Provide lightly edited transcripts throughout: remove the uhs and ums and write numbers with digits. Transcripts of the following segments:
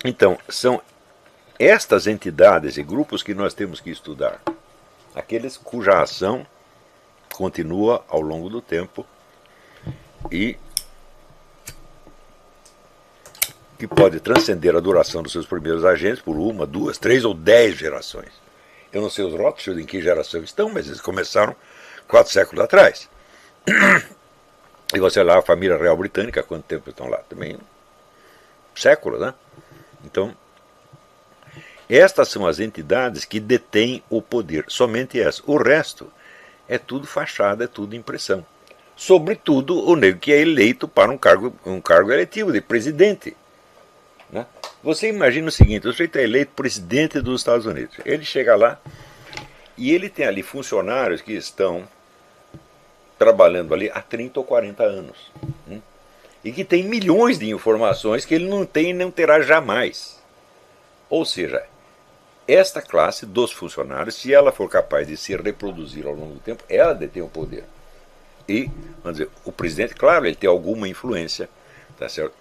Então, são estas entidades e grupos que nós temos que estudar. Aqueles cuja ação continua ao longo do tempo e que pode transcender a duração dos seus primeiros agentes por 1, 2, 3 ou 10 gerações. Eu não sei os Rothschild em que geração estão, mas eles começaram 4 séculos atrás. E você lá, a família real britânica, há quanto tempo estão lá? Também séculos, né? Então, estas são as entidades que detêm o poder, somente essas. O resto é tudo fachada, é tudo impressão. Sobretudo o nego que é eleito para um cargo eletivo de presidente. Né? Você imagina o seguinte, o sujeito é eleito presidente dos Estados Unidos. Ele chega lá e ele tem ali funcionários que estão trabalhando ali há 30 ou 40 anos. E que tem milhões de informações que ele não tem e não terá jamais. Ou seja, esta classe dos funcionários, se ela for capaz de se reproduzir ao longo do tempo, ela detém o poder. E, vamos dizer, o presidente, claro, ele tem alguma influência, tá certo?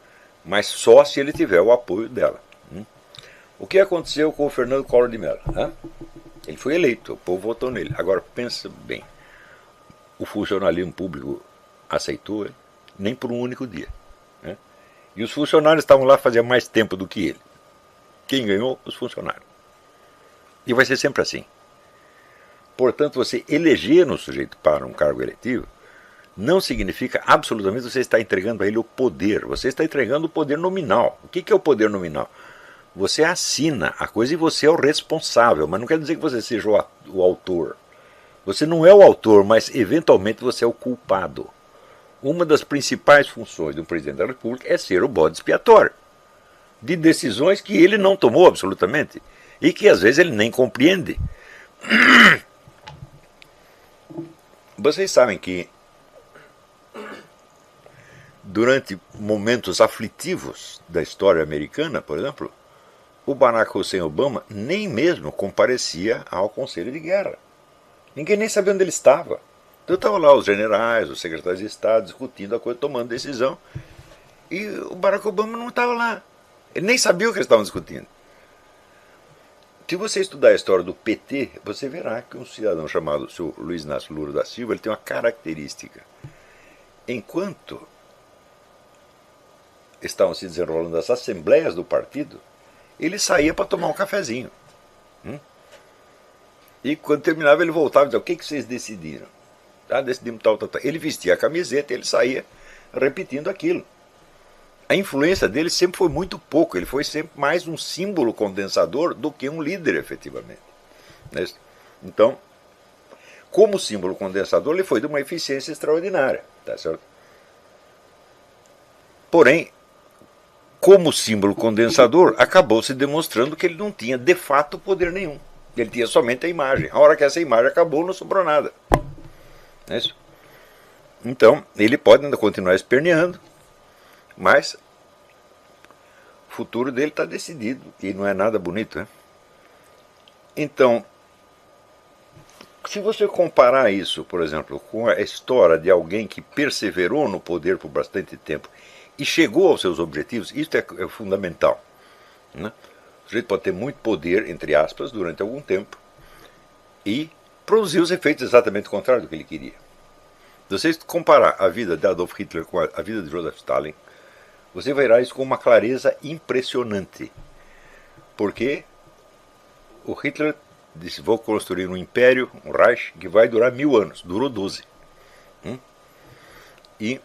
Mas só se ele tiver o apoio dela. O que aconteceu com o Fernando Collor de Mello? Ele foi eleito, o povo votou nele. Agora, pensa bem, o funcionalismo público aceitou ele, nem por um único dia. Né? E os funcionários estavam lá fazia mais tempo do que ele. Quem ganhou? Os funcionários. E vai ser sempre assim. Portanto, você eleger um sujeito para um cargo eletivo não significa absolutamente que você está entregando a ele o poder. Você está entregando o poder nominal. O que é o poder nominal? Você assina a coisa e você é o responsável, mas não quer dizer que você seja o autor. Você não é o autor, mas eventualmente você é o culpado. Uma das principais funções do presidente da República é ser o bode expiatório de decisões que ele não tomou absolutamente e que às vezes ele nem compreende. Vocês sabem que durante momentos aflitivos da história americana, por exemplo, o Barack Hussein Obama nem mesmo comparecia ao Conselho de Guerra. Ninguém nem sabia onde ele estava. Então estavam lá os generais, os secretários de Estado discutindo a coisa, tomando decisão. E o Barack Obama não estava lá. Ele nem sabia o que eles estavam discutindo. Se você estudar a história do PT, você verá que um cidadão chamado o Sr. Luiz Inácio Lula da Silva ele tem uma característica. Enquanto estavam se desenrolando as assembleias do partido, ele saía para tomar um cafezinho. E quando terminava ele voltava e dizia, o que vocês decidiram? Decidimos tal. Ele vestia a camiseta e ele saía repetindo aquilo. A influência dele sempre foi muito pouco, ele foi sempre mais um símbolo condensador do que um líder, efetivamente. Então, como símbolo condensador, ele foi de uma eficiência extraordinária. Tá certo? Porém, como símbolo condensador, acabou se demonstrando que ele não tinha de fato poder nenhum. Ele tinha somente a imagem. A hora que essa imagem acabou, não sobrou nada. Não é isso? Então, ele pode ainda continuar esperneando, mas o futuro dele está decidido, e não é nada bonito, né? Então, se você comparar isso, por exemplo, com a história de alguém que perseverou no poder por bastante tempo e chegou aos seus objetivos, isso é fundamental. Né? O sujeito pode ter muito poder, entre aspas, durante algum tempo e produzir os efeitos exatamente contrários do que ele queria. Se você comparar a vida de Adolf Hitler com a vida de Joseph Stalin, você verá isso com uma clareza impressionante. Porque o Hitler disse, vou construir um império, um Reich, que vai durar 1000 anos. Durou 12. E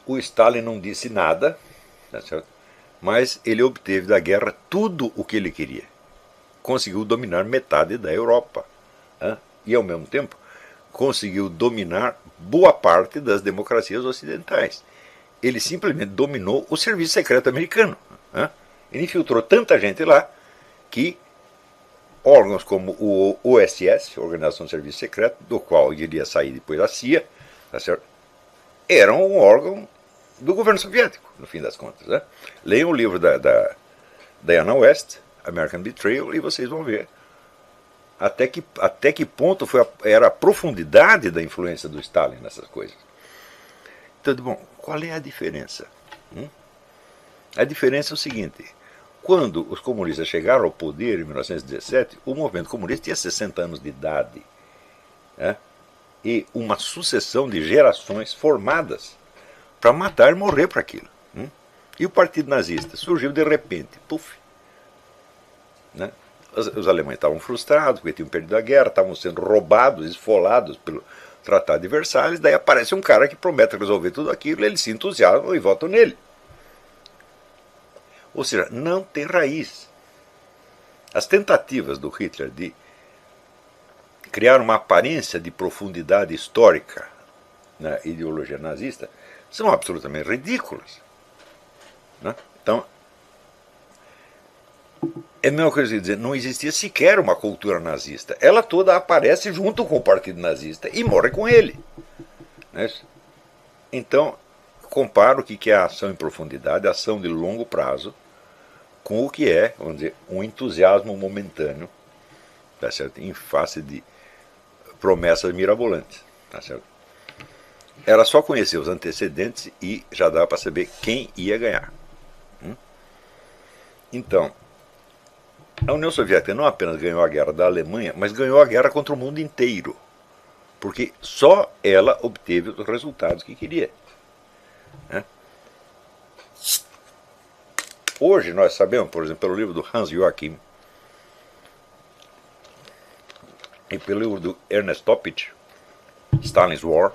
o Stalin não disse nada, tá certo? Mas ele obteve da guerra tudo o que ele queria. Conseguiu dominar metade da Europa. E, ao mesmo tempo, conseguiu dominar boa parte das democracias ocidentais. Ele simplesmente dominou o serviço secreto americano. Ele infiltrou tanta gente lá que órgãos como o OSS, Organização de Serviço Secreto, do qual iria sair depois a CIA, tá certo? Eram um órgão do governo soviético, no fim das contas. Leiam o livro da Diana West, American Betrayal, e vocês vão ver até que ponto era a profundidade da influência do Stalin nessas coisas. Então, bom, qual é a diferença? A diferença é o seguinte: quando os comunistas chegaram ao poder em 1917, o movimento comunista tinha 60 anos de idade, né? E uma sucessão de gerações formadas para matar e morrer para aquilo. E o Partido Nazista surgiu de repente, puf. Né? Os alemães estavam frustrados porque tinham perdido a guerra, estavam sendo roubados, esfolados pelo Tratado de Versalhes, daí aparece um cara que promete resolver tudo aquilo, eles se entusiasmam e votam nele. Ou seja, não tem raiz. As tentativas do Hitler de criar uma aparência de profundidade histórica na ideologia nazista são absolutamente ridículas. Né? Então, é a mesma coisa que dizer, não existia sequer uma cultura nazista. Ela toda aparece junto com o Partido Nazista e morre com ele. Né? Então, comparo o que é a ação em profundidade, a ação de longo prazo, com o que é, vamos dizer, um entusiasmo momentâneo, tá certo? Em face de promessas mirabolantes. Tá certo? Era só conhecer os antecedentes e já dava para saber quem ia ganhar. Então, a União Soviética não apenas ganhou a guerra da Alemanha, mas ganhou a guerra contra o mundo inteiro. Porque só ela obteve os resultados que queria. Né? Hoje nós sabemos, por exemplo, pelo livro do Hans Joachim e pelo livro do Ernest Toppich, Stalin's War,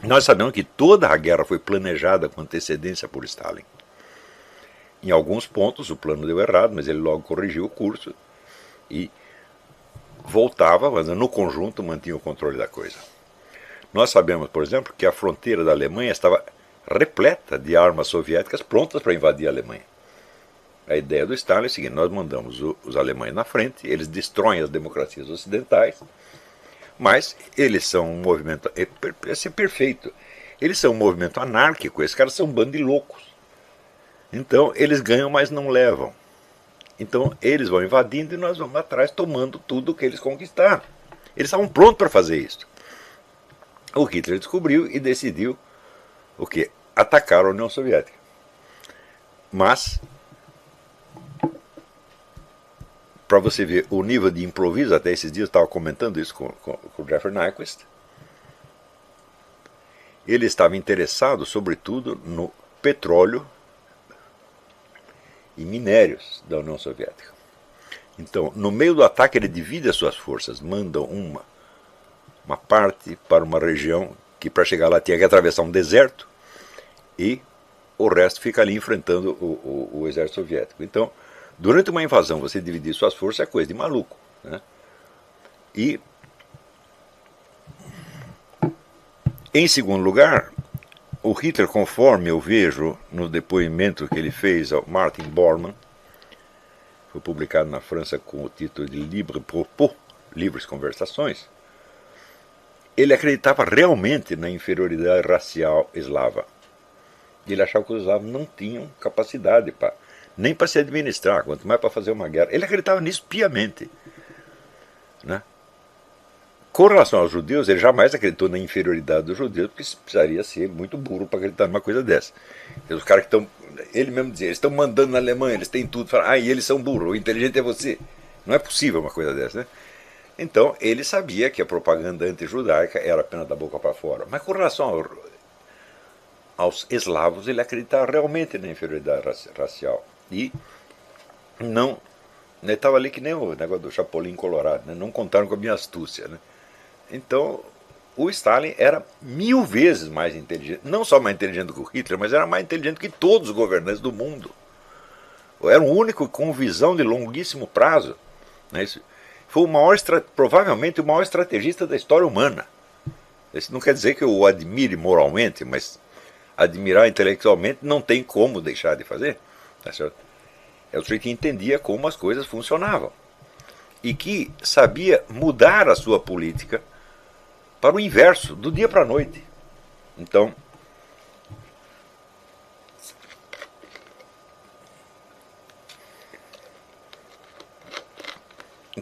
nós sabemos que toda a guerra foi planejada com antecedência por Stalin. Em alguns pontos o plano deu errado, mas ele logo corrigiu o curso e voltava, mas no conjunto mantinha o controle da coisa. Nós sabemos, por exemplo, que a fronteira da Alemanha estava repleta de armas soviéticas prontas para invadir a Alemanha. A ideia do Stalin é a seguinte: nós mandamos os alemães na frente, eles destroem as democracias ocidentais, mas eles são um movimento, é perfeito, eles são um movimento anárquico, esses caras são um bando de loucos. Então eles ganham, mas não levam. Então eles vão invadindo e nós vamos atrás tomando tudo que eles conquistaram. Eles estavam prontos para fazer isso. O Hitler descobriu e decidiu o quê? Atacar a União Soviética. Mas, para você ver o nível de improviso, até esses dias eu estava comentando isso com o Jeffrey Nyquist, ele estava interessado sobretudo no petróleo e minérios da União Soviética. Então, no meio do ataque, ele divide as suas forças, manda uma parte para uma região que para chegar lá tinha que atravessar um deserto e o resto fica ali enfrentando o exército soviético. Então, durante uma invasão, você dividir suas forças é coisa de maluco. Né? E, em segundo lugar, o Hitler, conforme eu vejo no depoimento que ele fez ao Martin Bormann, foi publicado na França com o título de Libre Propos, Livres Conversações, ele acreditava realmente na inferioridade racial eslava. Ele achava que os eslavos não tinham capacidade nem para se administrar, quanto mais para fazer uma guerra. Ele acreditava nisso piamente. Né? Com relação aos judeus, ele jamais acreditou na inferioridade dos judeus, porque precisaria ser muito burro para acreditar numa coisa dessa. Os caras que estão, ele mesmo dizia, eles estão mandando na Alemanha, eles têm tudo, e eles são burros, o inteligente é você. Não é possível uma coisa dessa, né? Então, ele sabia que a propaganda antijudaica era apenas da boca para fora. Mas com relação aos eslavos, ele acreditava realmente na inferioridade racial. E não, estava ali que nem o negócio do Chapolin Colorado, né? Não contaram com a minha astúcia, né? Então, o Stalin era 1000 vezes mais inteligente, não só mais inteligente que o Hitler, mas era mais inteligente que todos os governantes do mundo. Era o único com visão de longuíssimo prazo. Né? Foi provavelmente o maior estrategista da história humana. Isso não quer dizer que eu o admire moralmente, mas admirar intelectualmente não tem como deixar de fazer. Tá certo? É o sujeito que entendia como as coisas funcionavam e que sabia mudar a sua política para o inverso, do dia para a noite. Então,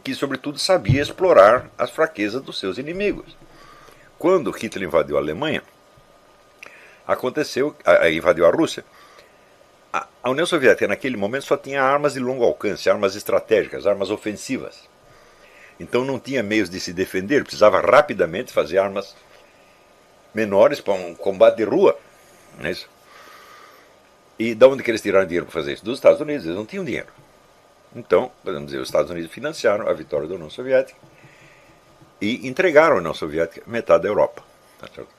que sobretudo sabia explorar as fraquezas dos seus inimigos. Quando Hitler invadiu a Alemanha, invadiu a Rússia, A União Soviética, naquele momento, só tinha armas de longo alcance, armas estratégicas, armas ofensivas. Então não tinha meios de se defender, precisava rapidamente fazer armas menores para um combate de rua. Não é isso? E de onde que eles tiraram dinheiro para fazer isso? Dos Estados Unidos, eles não tinham dinheiro. Então, podemos dizer, os Estados Unidos financiaram a vitória da União Soviética e entregaram à União Soviética metade da Europa. Tá certo?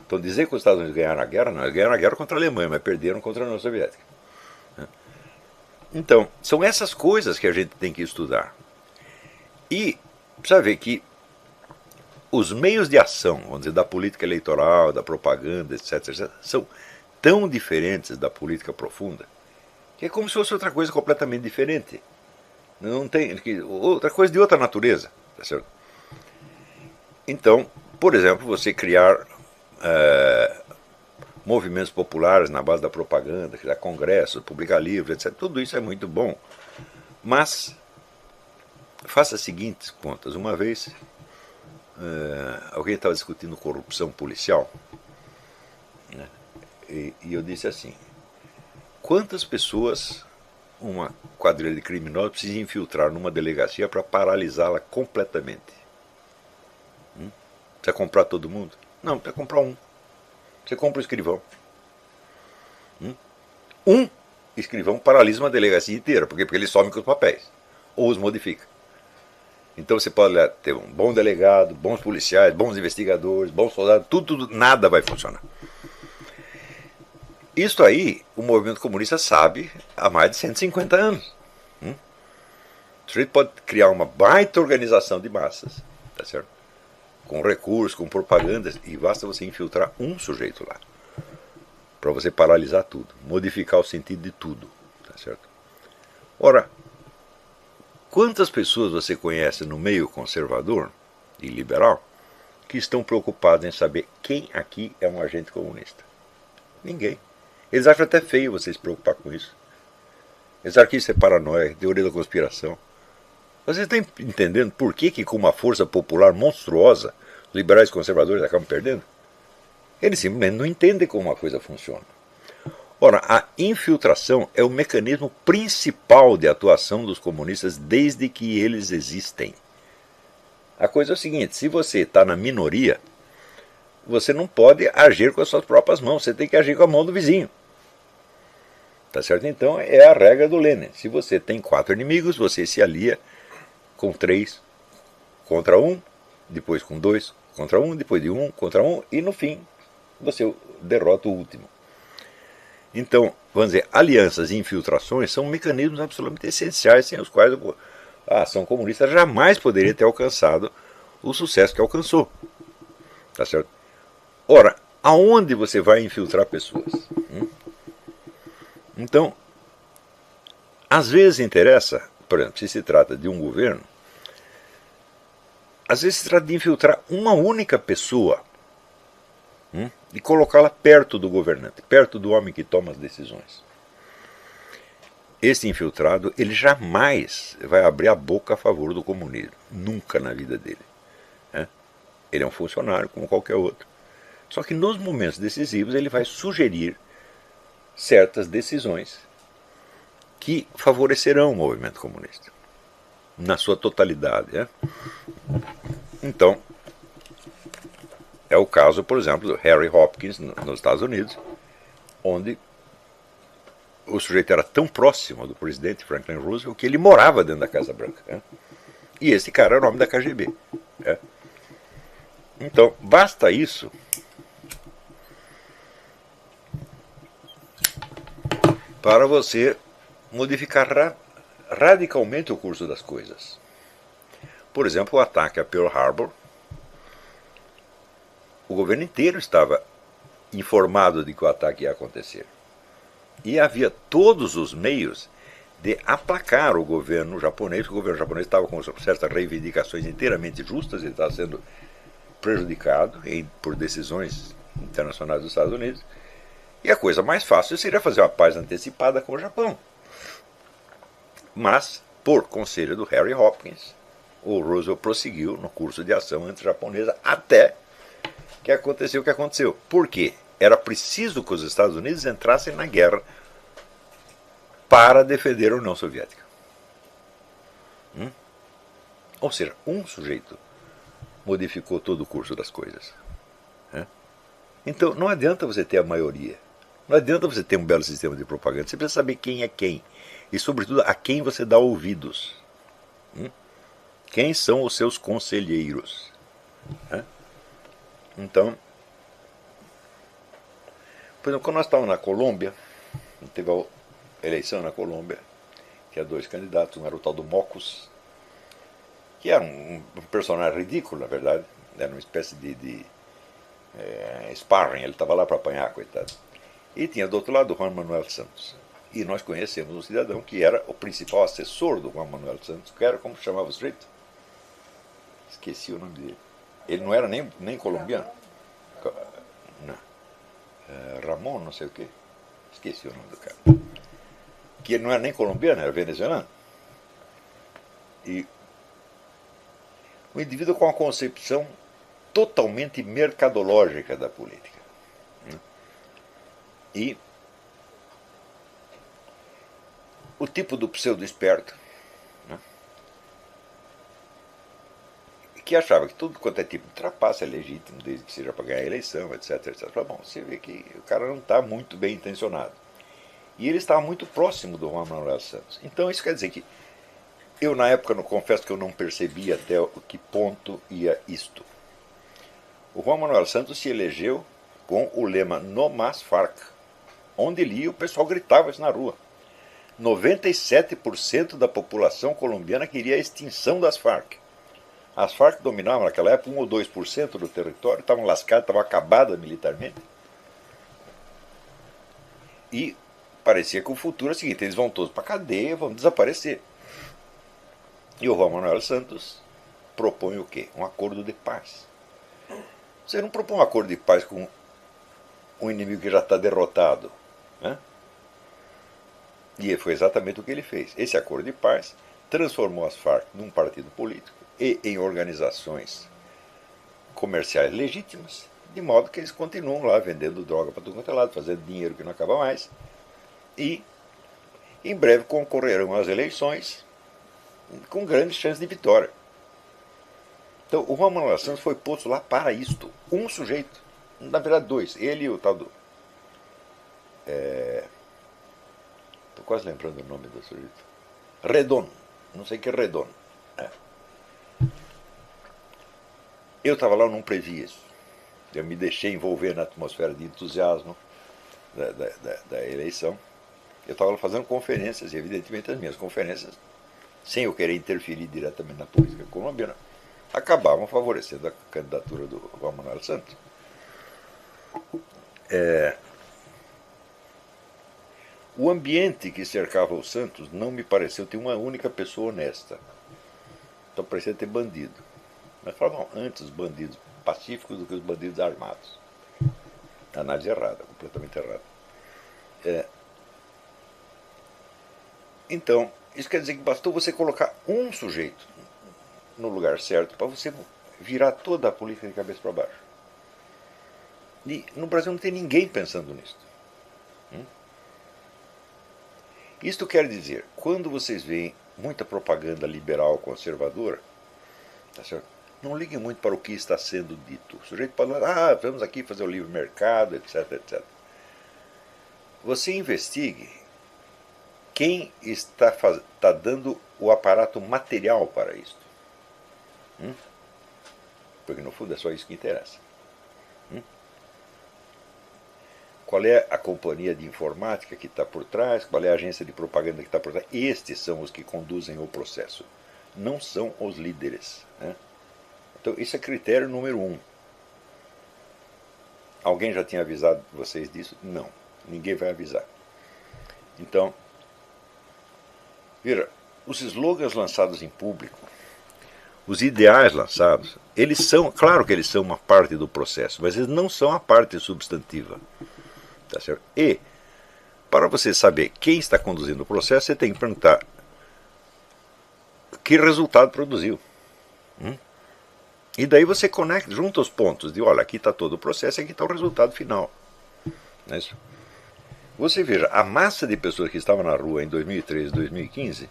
Então dizer que os Estados Unidos ganharam a guerra, não, eles ganharam a guerra contra a Alemanha, mas perderam contra a União Soviética. Então, são essas coisas que a gente tem que estudar. E precisa ver que os meios de ação, vamos dizer, da política eleitoral, da propaganda, etc., são tão diferentes da política profunda, que é como se fosse outra coisa completamente diferente. Não tem outra coisa de outra natureza. Tá certo? Então, por exemplo, você criar movimentos populares na base da propaganda, criar congressos, publicar livros, etc. Tudo isso é muito bom. Mas faça as seguintes contas. Uma vez, alguém estava discutindo corrupção policial, né? E eu disse assim: quantas pessoas uma quadrilha de criminosos precisa infiltrar numa delegacia para paralisá-la completamente? Precisa comprar todo mundo? Não, precisa comprar um. Você compra o escrivão. Um escrivão paralisa uma delegacia inteira. Por quê? Porque ele some com os papéis. Ou os modifica. Então você pode ter um bom delegado, bons policiais, bons investigadores, bons soldados, tudo, nada vai funcionar. Isso aí o movimento comunista sabe há mais de 150 anos. O sujeito pode criar uma baita organização de massas, tá certo? Com recursos, com propagandas, e basta você infiltrar um sujeito lá, para você paralisar tudo, modificar o sentido de tudo, tá certo? Ora, quantas pessoas você conhece no meio conservador e liberal que estão preocupadas em saber quem aqui é um agente comunista? Ninguém. Eles acham até feio você se preocupar com isso. Eles acham que isso é paranoia, teoria da conspiração. Vocês estão entendendo por que com uma força popular monstruosa, os liberais e conservadores acabam perdendo? Eles simplesmente não entendem como uma coisa funciona. Ora, a infiltração é o mecanismo principal de atuação dos comunistas desde que eles existem. A coisa é o seguinte: se você está na minoria, você não pode agir com as suas próprias mãos, você tem que agir com a mão do vizinho. Tá certo? Então é a regra do Lenin. Se você tem 4 inimigos, você se alia com 3 contra 1, depois com 2 contra 1, depois de 1 contra 1, e no fim você derrota o último. Então, vamos dizer, alianças e infiltrações são mecanismos absolutamente essenciais, sem os quais a ação comunista jamais poderia ter alcançado o sucesso que alcançou. Tá certo? Ora, aonde você vai infiltrar pessoas? Então, às vezes interessa, por exemplo, se trata de um governo, às vezes se trata de infiltrar uma única pessoa e colocá-la perto do governante, perto do homem que toma as decisões. Esse infiltrado, ele jamais vai abrir a boca a favor do comunismo, nunca na vida dele. Ele é um funcionário como qualquer outro. Só que nos momentos decisivos ele vai sugerir certas decisões que favorecerão o movimento comunista, na sua totalidade. Então, é o caso, por exemplo, do Harry Hopkins, nos Estados Unidos, onde o sujeito era tão próximo do presidente Franklin Roosevelt que ele morava dentro da Casa Branca. E esse cara era o nome da KGB. Então, basta isso para você modificar radicalmente o curso das coisas. Por exemplo, o ataque a Pearl Harbor. O governo inteiro estava informado de que o ataque ia acontecer. E havia todos os meios de aplacar o governo japonês, porque o governo japonês estava com certas reivindicações inteiramente justas, ele estava sendo prejudicado por decisões internacionais dos Estados Unidos. E a coisa mais fácil seria fazer uma paz antecipada com o Japão. Mas, por conselho do Harry Hopkins, o Roosevelt prosseguiu no curso de ação anti-japonesa até que aconteceu o que aconteceu. Por quê? Era preciso que os Estados Unidos entrassem na guerra para defender a União Soviética. Ou seja, um sujeito modificou todo o curso das coisas. Então não adianta você ter a maioria. Não adianta você ter um belo sistema de propaganda. Você precisa saber quem é quem. E sobretudo a quem você dá ouvidos. Quem são os seus conselheiros. Então, por exemplo, quando nós estávamos na Colômbia, teve a eleição na Colômbia, tinha dois candidatos, um era o tal do Mocos, que era um personagem ridículo, na verdade, era uma espécie de sparring, ele estava lá para apanhar, coitado. E tinha do outro lado o Juan Manuel Santos. E nós conhecemos um cidadão que era o principal assessor do Juan Manuel Santos, que era, como chamava o sujeito? Esqueci o nome dele. Ele não era nem colombiano. Não. Ramon, não sei o quê. Esqueci o nome do cara. Que ele não era nem colombiano, era venezuelano. E um indivíduo com uma concepção totalmente mercadológica da política. E o tipo do pseudo-esperto, que achava que tudo quanto é tipo de trapaça é legítimo, desde que seja para ganhar a eleição, etc, etc. Bom, você vê que o cara não está muito bem intencionado. E ele estava muito próximo do Juan Manuel Santos. Então isso quer dizer que eu, na época, não confesso que eu não percebi até que ponto ia isto. O Juan Manuel Santos se elegeu com o lema "No Más Farc", onde ele ia, o pessoal gritava isso na rua. 97% da população colombiana queria a extinção das Farc. As Farc dominavam naquela época 1 ou 2% do território, estavam lascadas, estavam acabadas militarmente. E parecia que o futuro é o seguinte: eles vão todos para a cadeia, vão desaparecer. E o Juan Manuel Santos propõe o quê? Um acordo de paz. Você não propõe um acordo de paz com um inimigo que já está derrotado. E foi exatamente o que ele fez. Esse acordo de paz transformou as Farc num partido político e em organizações comerciais legítimas, de modo que eles continuam lá vendendo droga para tudo quanto é lado, fazendo dinheiro que não acaba mais, e em breve concorrerão às eleições com grandes chances de vitória. Então o Juan Manuel Santos foi posto lá para isto. Um sujeito, na verdade dois, ele e o tal do... Estou quase lembrando o nome do sujeito. Redon, não sei o que é Redon. Eu estava lá, eu não previ isso. Eu me deixei envolver na atmosfera de entusiasmo da eleição. Eu estava lá fazendo conferências, e evidentemente as minhas conferências, sem eu querer interferir diretamente na política colombiana, acabavam favorecendo a candidatura do Juan Manuel Santos. O ambiente que cercava o Santos não me pareceu ter uma única pessoa honesta. Então parecia ter bandido. Mas falavam antes os bandidos pacíficos do que os bandidos armados. Análise errada, completamente errada. Então, isso quer dizer que bastou você colocar um sujeito no lugar certo para você virar toda a política de cabeça para baixo. E no Brasil não tem ninguém pensando nisso. Isto quer dizer, quando vocês veem muita propaganda liberal conservadora, tá certo? Não liguem muito para o que está sendo dito. O sujeito pode falar, vamos aqui fazer o livre mercado, etc, etc. Você investigue quem está dando o aparato material para isso. Porque no fundo é só isso que interessa. Qual é a companhia de informática que está por trás, qual é a agência de propaganda que está por trás. Estes são os que conduzem o processo, não são os líderes. Então, isso é critério número 1. Alguém já tinha avisado vocês disso? Não, ninguém vai avisar. Então, veja, os slogans lançados em público, os ideais lançados, eles são, claro que eles são uma parte do processo, mas eles não são a parte substantiva. Tá certo? E, para você saber quem está conduzindo o processo, você tem que perguntar que resultado produziu. E daí você conecta, junta os pontos de, olha, aqui está todo o processo e aqui está o resultado final. Não é isso? Você veja, a massa de pessoas que estavam na rua em 2013, 2015,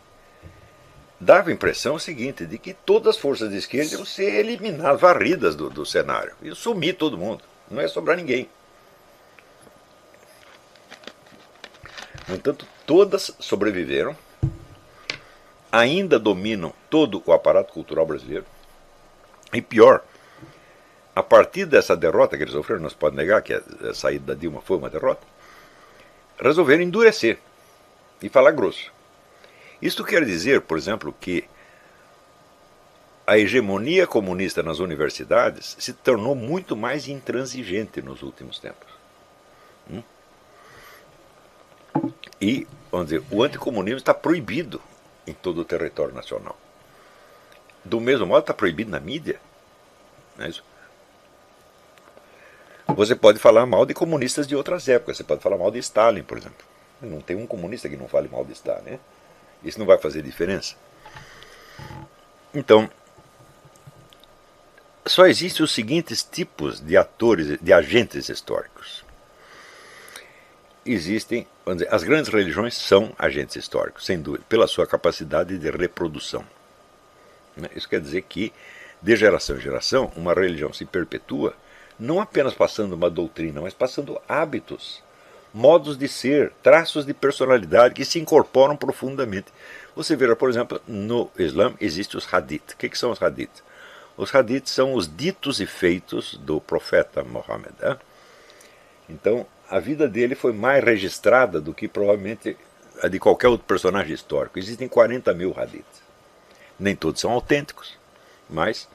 dava a impressão seguinte, de que todas as forças de esquerda iam ser eliminadas, varridas do cenário. Ia sumir todo mundo, não ia sobrar ninguém. No entanto, todas sobreviveram, ainda dominam todo o aparato cultural brasileiro. E pior, a partir dessa derrota que eles sofreram, não se pode negar que a saída da Dilma foi uma derrota, resolveram endurecer e falar grosso. Isto quer dizer, por exemplo, que a hegemonia comunista nas universidades se tornou muito mais intransigente nos últimos tempos. E, vamos dizer, o anticomunismo está proibido em todo o território nacional. Do mesmo modo, está proibido na mídia. Não é isso? Você pode falar mal de comunistas de outras épocas. Você pode falar mal de Stalin, por exemplo. Não tem um comunista que não fale mal de Stalin, né? Isso não vai fazer diferença. Então, só existem os seguintes tipos de atores, de agentes históricos. Existem, vamos dizer, as grandes religiões são agentes históricos, sem dúvida, pela sua capacidade de reprodução. Isso quer dizer que, de geração em geração, uma religião se perpetua não apenas passando uma doutrina, mas passando hábitos, modos de ser, traços de personalidade que se incorporam profundamente. Você verá, por exemplo, no Islã existem os hadith. O que são os hadith? Os hadith são os ditos e feitos do profeta Muhammad. Então, a vida dele foi mais registrada do que provavelmente a de qualquer outro personagem histórico. Existem 40 mil hadiths. Nem todos são autênticos, mas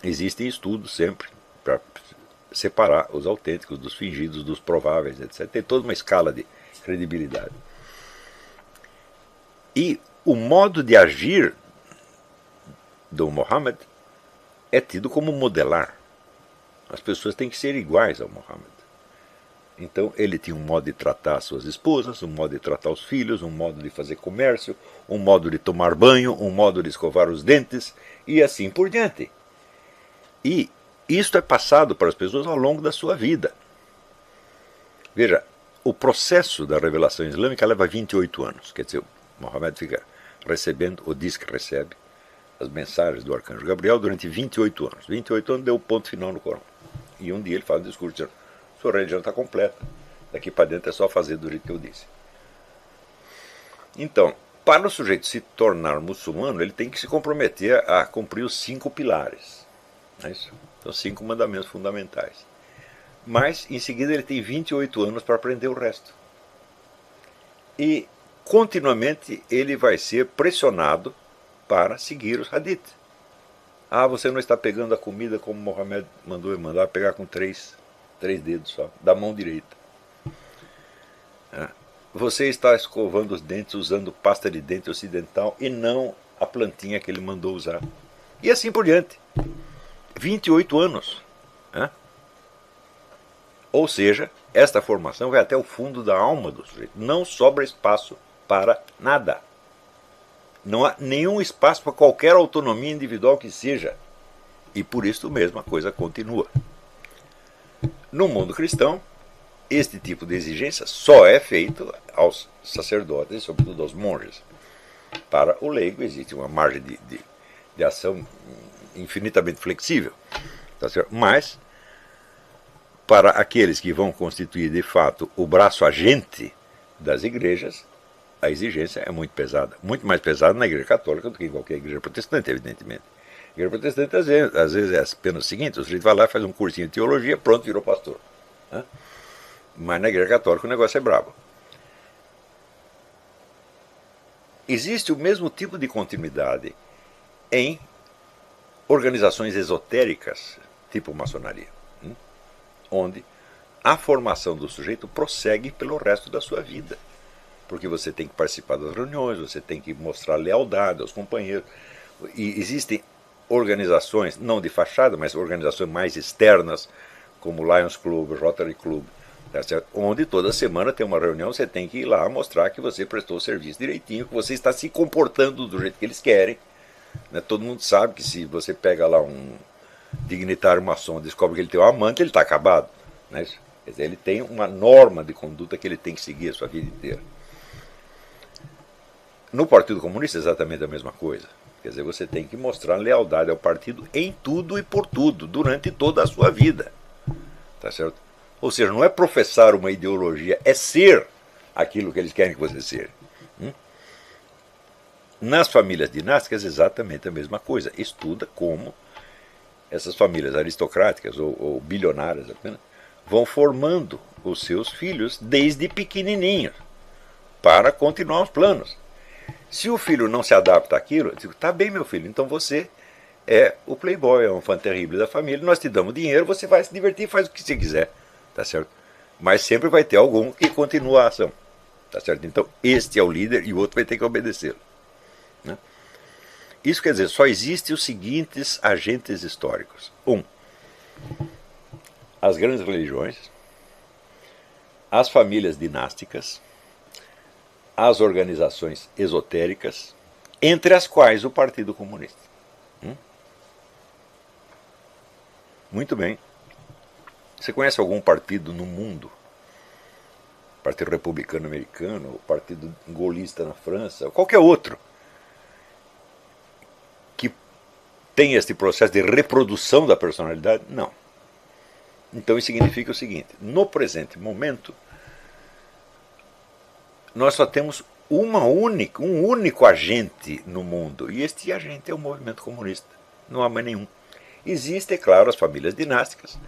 existem estudos sempre para separar os autênticos dos fingidos, dos prováveis, etc. Tem toda uma escala de credibilidade. E o modo de agir do Muhammad é tido como modelar. As pessoas têm que ser iguais ao Muhammad. Então ele tinha um modo de tratar as suas esposas, um modo de tratar os filhos, um modo de fazer comércio, um modo de tomar banho, um modo de escovar os dentes e assim por diante. E isto é passado para as pessoas ao longo da sua vida. Veja, o processo da revelação islâmica leva 28 anos. Quer dizer, Muhammad fica recebendo, ou diz que recebe, as mensagens do arcanjo Gabriel durante 28 anos. 28 anos deu o ponto final no Corão. E um dia ele faz um discurso dizendo: sua religião está completa. Daqui para dentro é só fazer do jeito que eu disse. Então, para o sujeito se tornar muçulmano, ele tem que se comprometer a cumprir os 5 pilares. Não é isso? São 5 mandamentos fundamentais. Mas, em seguida, ele tem 28 anos para aprender o resto. E, continuamente, ele vai ser pressionado para seguir os hadith. Ah, você não está pegando a comida como Mohammed mandou mandar pegar com 3 dedos só, da mão direita. Você está escovando os dentes usando pasta de dente ocidental e não a plantinha que ele mandou usar. E assim por diante. 28 anos. Ou seja, esta formação vai até o fundo da alma do sujeito. Não sobra espaço para nada. Não há nenhum espaço para qualquer autonomia individual que seja. E por isso mesmo a coisa continua. No mundo cristão, este tipo de exigência só é feito aos sacerdotes e sobretudo aos monges. Para o leigo existe uma margem de ação infinitamente flexível. Tá certo? Mas, para aqueles que vão constituir de fato o braço agente das igrejas, a exigência é muito pesada. Muito mais pesada na igreja católica do que em qualquer igreja protestante, evidentemente. A igreja protestante, às vezes é apenas o seguinte: o sujeito vai lá, faz um cursinho de teologia, pronto, virou pastor. Mas na igreja católica o negócio é brabo. Existe o mesmo tipo de continuidade em organizações esotéricas, tipo maçonaria, onde a formação do sujeito prossegue pelo resto da sua vida. Porque você tem que participar das reuniões, você tem que mostrar lealdade aos companheiros. E existem organizações, não de fachada, mas organizações mais externas, como Lions Club, Rotary Club, tá certo? Onde toda semana tem uma reunião, você tem que ir lá mostrar que você prestou o serviço direitinho, que você está se comportando do jeito que eles querem. Né? Todo mundo sabe que se você pega lá um dignitário maçom e descobre que ele tem um amante, ele está acabado. Né? Quer dizer, ele tem uma norma de conduta que ele tem que seguir a sua vida inteira. No Partido Comunista é exatamente a mesma coisa. Quer dizer, você tem que mostrar lealdade ao partido em tudo e por tudo, durante toda a sua vida. Tá certo? Ou seja, não é professar uma ideologia, é ser aquilo que eles querem que você seja. Nas famílias dinásticas é exatamente a mesma coisa. Estuda como essas famílias aristocráticas ou bilionárias apenas vão formando os seus filhos desde pequenininhos para continuar os planos. Se o filho não se adapta àquilo, eu digo, tá bem, meu filho, então você é o playboy, é um fã terrível da família, nós te damos dinheiro, você vai se divertir, faz o que você quiser, tá certo? Mas sempre vai ter algum que continua a ação, tá certo? Então, este é o líder e o outro vai ter que obedecê-lo. Né? Isso quer dizer, só existem os seguintes agentes históricos. As grandes religiões, as famílias dinásticas, as organizações esotéricas, entre as quais o Partido Comunista. Muito bem. Você conhece algum partido no mundo? Partido Republicano Americano, Partido Gaullista na França, ou qualquer outro, que tem este processo de reprodução da personalidade? Não. Então isso significa o seguinte: no presente momento, nós só temos um único agente no mundo, e este agente é o movimento comunista. Não há mais nenhum. Existem, é claro, as famílias dinásticas,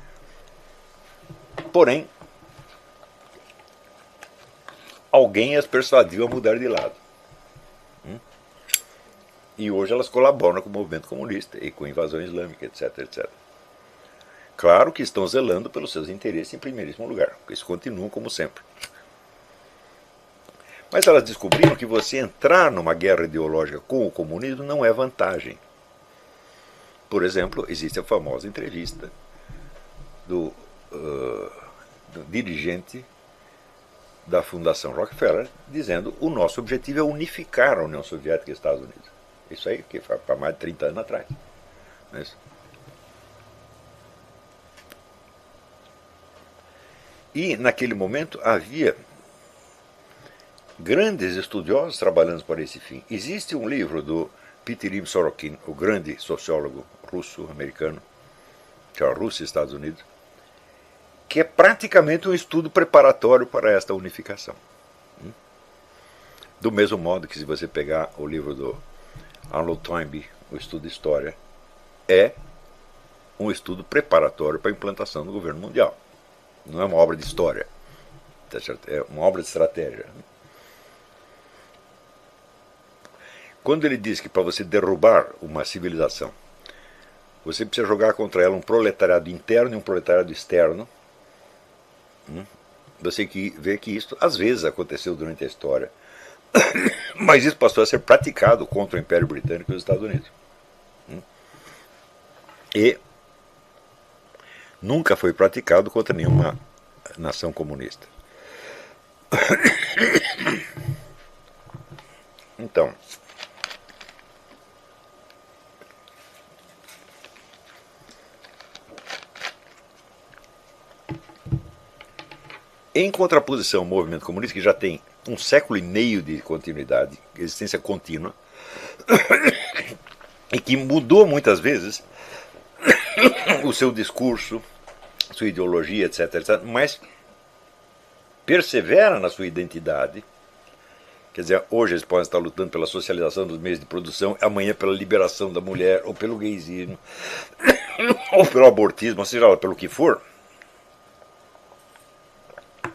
porém, alguém as persuadiu a mudar de lado. E hoje elas colaboram com o movimento comunista e com a invasão islâmica, etc, etc. Claro que estão zelando pelos seus interesses em primeiríssimo lugar, porque eles continuam como sempre. Mas elas descobriram que você entrar numa guerra ideológica com o comunismo não é vantagem. Por exemplo, existe a famosa entrevista do dirigente da Fundação Rockefeller dizendo: o nosso objetivo é unificar a União Soviética e os Estados Unidos. Isso aí que foi para mais de 30 anos atrás. Não é isso? E naquele momento havia grandes estudiosos trabalhando para esse fim. Existe um livro do Peter Sorokin, o grande sociólogo russo-americano, que é a Rússia e Estados Unidos, que é praticamente um estudo preparatório para esta unificação. Do mesmo modo que, se você pegar o livro do Arnold Toynbee, o estudo de história, é um estudo preparatório para a implantação do governo mundial. Não é uma obra de história, tá certo? É uma obra de estratégia. Quando ele diz que para você derrubar uma civilização, você precisa jogar contra ela um proletariado interno e um proletariado externo, você vê que isso às vezes aconteceu durante a história, mas isso passou a ser praticado contra o Império Britânico e os Estados Unidos. E nunca foi praticado contra nenhuma nação comunista. Então, em contraposição ao movimento comunista, que já tem um século e meio de continuidade, existência contínua, e que mudou muitas vezes o seu discurso, sua ideologia, etc, etc, mas persevera na sua identidade. Quer dizer, hoje eles podem estar lutando pela socialização dos meios de produção, amanhã pela liberação da mulher, ou pelo gaysismo, ou pelo abortismo, ou seja lá, pelo que for.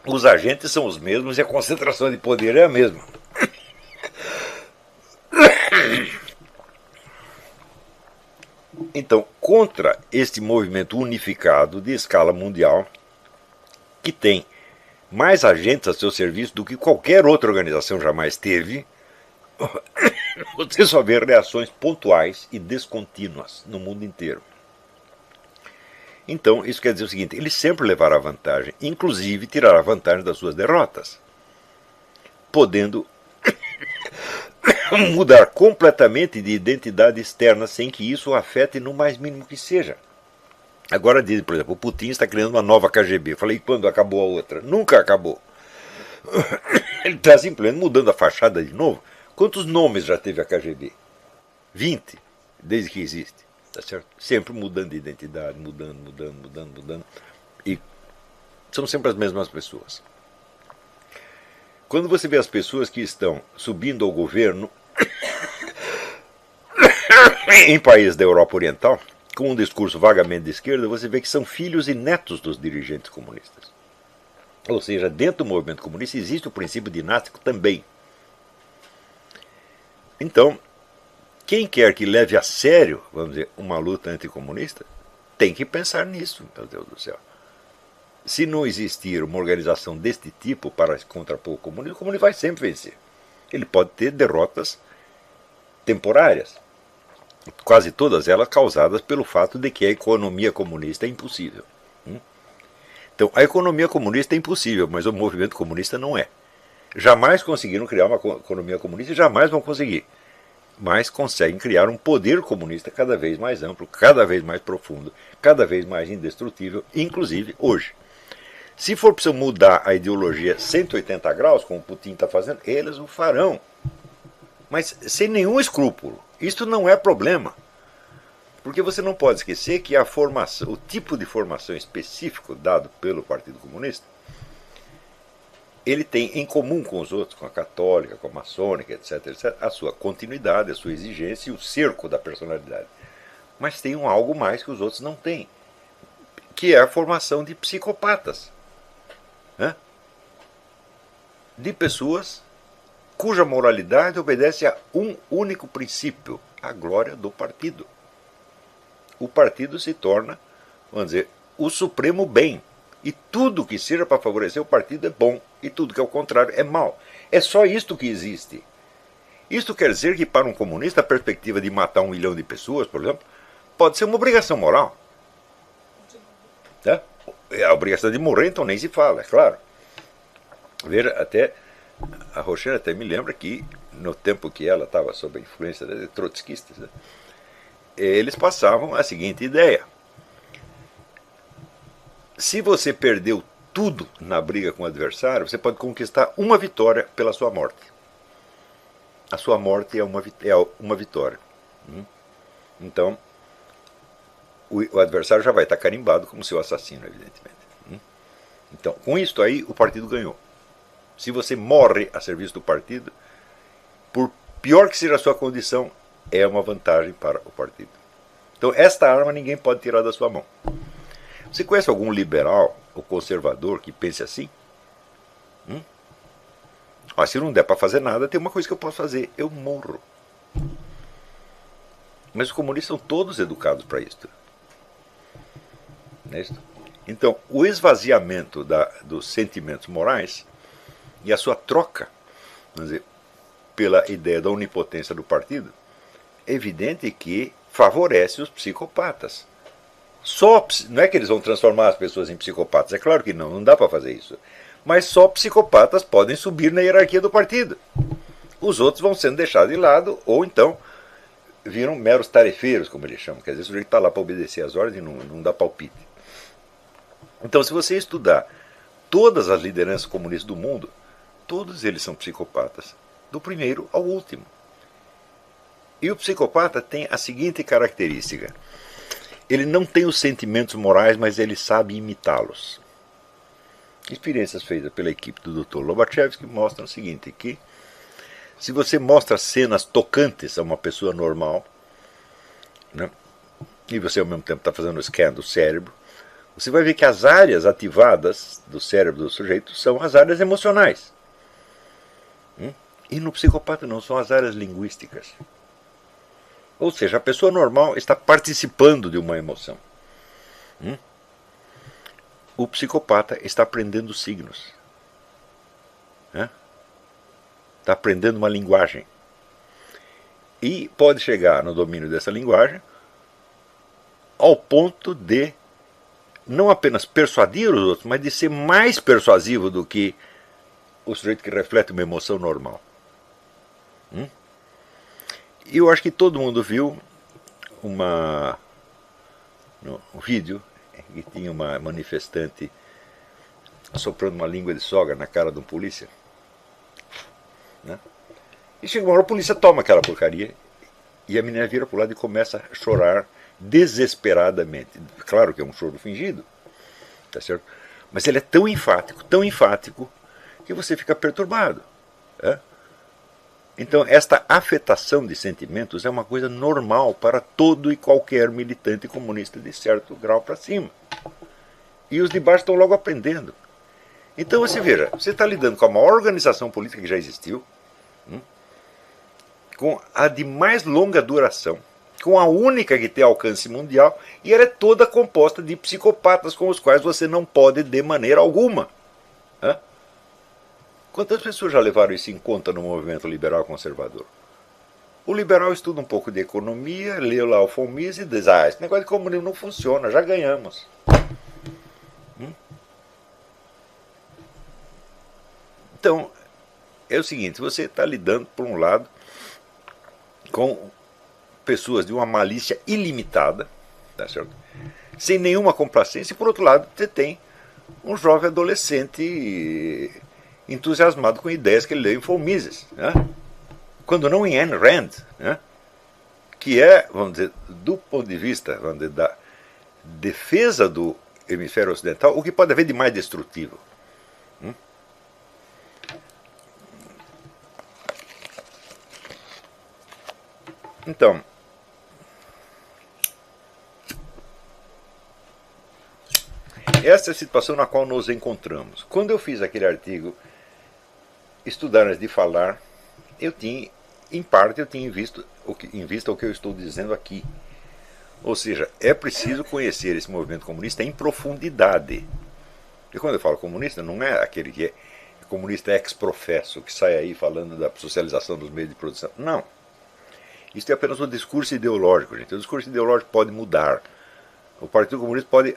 Os agentes são os mesmos e a concentração de poder é a mesma. Então, contra este movimento unificado de escala mundial, que tem mais agentes a seu serviço do que qualquer outra organização jamais teve, você só vê reações pontuais e descontínuas no mundo inteiro. Então, isso quer dizer o seguinte: ele sempre levará vantagem, inclusive tirará vantagem das suas derrotas, podendo mudar completamente de identidade externa sem que isso o afete no mais mínimo que seja. Agora dizem, por exemplo, o Putin está criando uma nova KGB. Eu falei, quando acabou a outra? Nunca acabou. Ele está simplesmente mudando a fachada de novo. Quantos nomes já teve a KGB? 20, desde que existe. Tá certo? Sempre mudando de identidade, mudando. E são sempre as mesmas pessoas. Quando você vê as pessoas que estão subindo ao governo em países da Europa Oriental, com um discurso vagamente de esquerda, você vê que são filhos e netos dos dirigentes comunistas. Ou seja, dentro do movimento comunista existe o princípio dinástico também. Então, quem quer que leve a sério, vamos dizer, uma luta anticomunista, tem que pensar nisso, meu Deus do céu. Se não existir uma organização deste tipo para contrapor o comunismo vai sempre vencer. Ele pode ter derrotas temporárias, quase todas elas causadas pelo fato de que a economia comunista é impossível. Então, a economia comunista é impossível, mas o movimento comunista não é. Jamais conseguiram criar uma economia comunista e jamais vão conseguir. Mas conseguem criar um poder comunista cada vez mais amplo, cada vez mais profundo, cada vez mais indestrutível, inclusive hoje. Se for preciso mudar a ideologia 180 graus, como o Putin está fazendo, eles o farão. Mas sem nenhum escrúpulo. Isto não é problema. Porque você não pode esquecer que a formação, o tipo de formação específico dado pelo Partido Comunista, ele tem em comum com os outros, com a católica, com a maçônica, etc., a sua continuidade, a sua exigência e o cerco da personalidade. Mas tem algo mais que os outros não têm, que é a formação de psicopatas. De pessoas cuja moralidade obedece a um único princípio, a glória do partido. O partido se torna, vamos dizer, o supremo bem. E tudo que seja para favorecer o partido é bom, e tudo que é o contrário é mal. É só isto que existe. Isto quer dizer que para um comunista a perspectiva de matar 1 milhão de pessoas, por exemplo, pode ser uma obrigação moral. Tá? A obrigação de morrer, então nem se fala, é claro. Veja, até a Rochelle até me lembra que no tempo que ela estava sob a influência de trotskistas, né, eles passavam a seguinte ideia: se você perdeu tudo na briga com o adversário, você pode conquistar uma vitória pela sua morte. A sua morte é uma vitória. Então, o adversário já vai estar carimbado como seu assassino, evidentemente. Então, com isso aí, o partido ganhou. Se você morre a serviço do partido, por pior que seja a sua condição, é uma vantagem para o partido. Então, esta arma ninguém pode tirar da sua mão. Você conhece algum liberal ou conservador que pense assim? Mas se não der para fazer nada, tem uma coisa que eu posso fazer: eu morro. Mas os comunistas são todos educados para isso. Não é isso? Então, o esvaziamento dos sentimentos morais e a sua troca, vamos dizer, pela ideia da onipotência do partido, é evidente que favorece os psicopatas. Não é que eles vão transformar as pessoas em psicopatas, é claro que não dá para fazer isso. Mas só psicopatas podem subir na hierarquia do partido. Os outros vão sendo deixados de lado, ou então viram meros tarefeiros, como eles chamam. Quer dizer, o sujeito está lá para obedecer às ordens e não dá palpite. Então, se você estudar todas as lideranças comunistas do mundo, todos eles são psicopatas, do primeiro ao último. E o psicopata tem a seguinte característica: ele não tem os sentimentos morais, mas ele sabe imitá-los. Experiências feitas pela equipe do Dr. Lobachevsky mostram o seguinte, que se você mostra cenas tocantes a uma pessoa normal, né, e você ao mesmo tempo está fazendo um scan do cérebro, você vai ver que as áreas ativadas do cérebro do sujeito são as áreas emocionais. E no psicopata não, são as áreas linguísticas. Ou seja, a pessoa normal está participando de uma emoção. O psicopata está aprendendo signos. Está aprendendo uma linguagem. E pode chegar no domínio dessa linguagem ao ponto de não apenas persuadir os outros, mas de ser mais persuasivo do que o sujeito que reflete uma emoção normal. E eu acho que todo mundo viu um vídeo que tinha uma manifestante soprando uma língua de sogra na cara de um polícia, né? E chega uma hora, a polícia toma aquela porcaria e a menina vira para o lado e começa a chorar desesperadamente. Claro que é um choro fingido, tá certo? Mas ele é tão enfático, que você fica perturbado, né? Então, esta afetação de sentimentos é uma coisa normal para todo e qualquer militante comunista de certo grau para cima. E os de baixo estão logo aprendendo. Então, você veja, você está lidando com a maior organização política que já existiu, com a de mais longa duração, com a única que tem alcance mundial, e ela é toda composta de psicopatas com os quais você não pode de maneira alguma. Né? Quantas pessoas já levaram isso em conta no movimento liberal conservador? O liberal estuda um pouco de economia, lê lá o von Mises e diz, esse negócio de comunismo não funciona, já ganhamos. Então, é o seguinte, você está lidando, por um lado, com pessoas de uma malícia ilimitada, tá certo? Sem nenhuma complacência, e por outro lado, você tem um jovem adolescente entusiasmado com ideias que ele leu em von Mises, né? Quando não em Ayn Rand, né? Que é, vamos dizer, do ponto de vista, vamos dizer, da defesa do hemisfério ocidental, o que pode haver de mais destrutivo. Então, essa é a situação na qual nos encontramos. Quando eu fiz aquele artigo, Estudar antes de falar, eu tinha, em parte, eu tinha em vista o que eu estou dizendo aqui. Ou seja, é preciso conhecer esse movimento comunista em profundidade. E quando eu falo comunista, não é aquele que é comunista ex-professo, que sai aí falando da socialização dos meios de produção. Não. Isso é apenas um discurso ideológico, gente. O discurso ideológico pode mudar. O Partido Comunista pode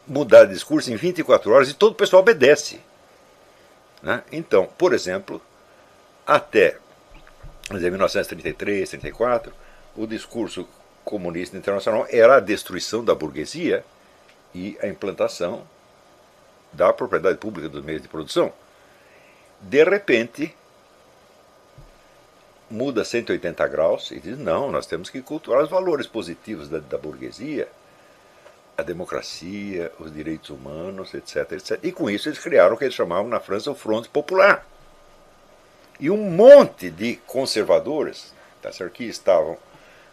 mudar de discurso em 24 horas e todo o pessoal obedece. Né? Então, por exemplo, até 1933, 34, o discurso comunista internacional era a destruição da burguesia e a implantação da propriedade pública dos meios de produção. De repente, muda 180 graus e diz, não, nós temos que cultuar os valores positivos da burguesia, a democracia, os direitos humanos, etc, etc. E com isso eles criaram o que eles chamavam na França o Front Popular. E um monte de conservadores, tá certo, que estavam,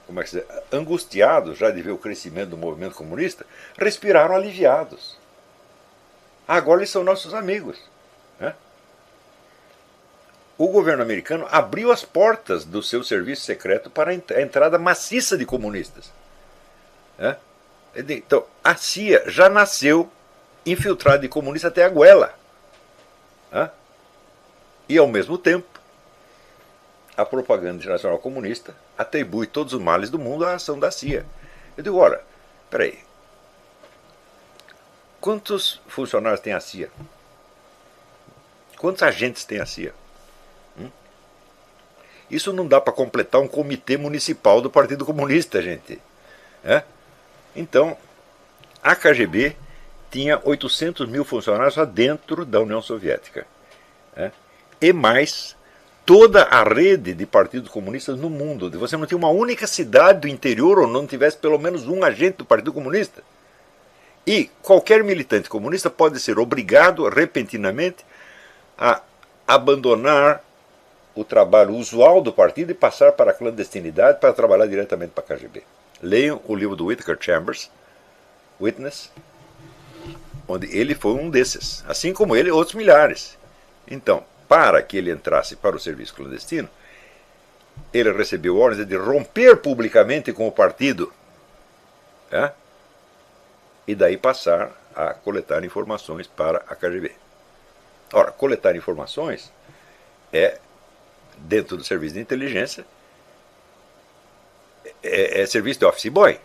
como é que se diz, angustiados já de ver o crescimento do movimento comunista, respiraram aliviados. Agora eles são nossos amigos. Né? O governo americano abriu as portas do seu serviço secreto para a entrada maciça de comunistas. Né? Então, a CIA já nasceu infiltrada de comunista até a goela. Né? E, ao mesmo tempo, a propaganda internacional comunista atribui todos os males do mundo à ação da CIA. Eu digo, ora, peraí, quantos funcionários tem a CIA? Quantos agentes tem a CIA? Isso não dá para completar um comitê municipal do Partido Comunista, gente. É? Então, a KGB tinha 800 mil funcionários lá dentro da União Soviética. É? E mais toda a rede de partidos comunistas no mundo. Você não tinha uma única cidade do interior onde não tivesse pelo menos um agente do Partido Comunista. E qualquer militante comunista pode ser obrigado repentinamente a abandonar o trabalho usual do partido e passar para a clandestinidade para trabalhar diretamente para a KGB. Leiam o livro do Whittaker Chambers, Witness, onde ele foi um desses, assim como ele outros milhares. Então, para que ele entrasse para o serviço clandestino, ele recebeu ordens de romper publicamente com o partido, e daí passar a coletar informações para a KGB. Ora, coletar informações é, dentro do serviço de inteligência, é serviço de office boy.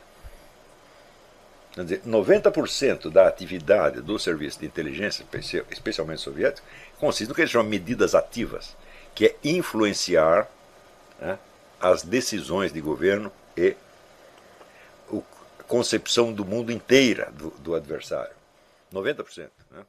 Quer dizer, 90% da atividade do serviço de inteligência, especialmente soviético, consiste no que eles chamam de medidas ativas, que é influenciar, né, as decisões de governo e concepção do mundo inteira do adversário. 90%. Né?